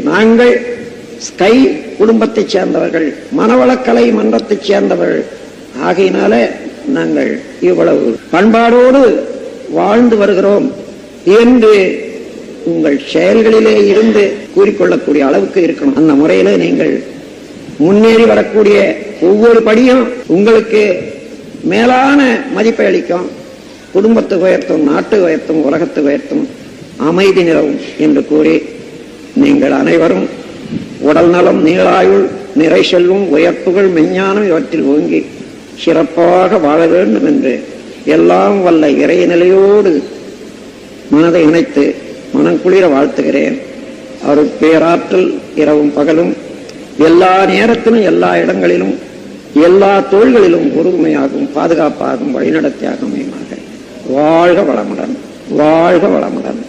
நாங்கள் ஸ்கை குடும்பத்தைச் சேர்ந்தவர்கள், மனவளக்கலை மன்றத்தைச் சேர்ந்தவர்கள் ஆகையினால நாங்கள் இவ்வளவு பண்பாடோடு வாழ்ந்து வருகிறோம் என்று உங்கள் செயல்களிலே இருந்து கூறிக்கொள்ளக்கூடிய அளவுக்கு இருக்கணும். அந்த முறையில நீங்கள் முன்னேறி வரக்கூடிய ஒவ்வொரு படியும் உங்களுக்கு மேலான மதிப்பை அளிக்கும். குடும்பத்தை உயர்த்தும், நாட்டு உயர்த்தும், உலகத்தை உயர்த்தும், அமைதி நிலவும் என்று கூறி நீங்கள் அனைவரும் உடல் நலம், நீளாயுள், நிறை செல்வம், உயர்ப்புகள், மெஞ்ஞானம் இவற்றில் ஓங்கி சிறப்பாக வாழ வேண்டும் என்று எல்லாம் வல்ல இறைநிலையோடு மனதை இணைத்து மனம் குளிர வாழ்த்துகிறேன். அவர் பேராற்றல் இரவும் பகலும் எல்லா நேரத்திலும் எல்லா இடங்களிலும் எல்லா தொழில்களிலும் உறுதுணையாகவும் பாதுகாப்பாகவும் வழிநடத்தியாக அமையுமாக. வாழ்க வளமுடன், வாழ்க வளமுடன்.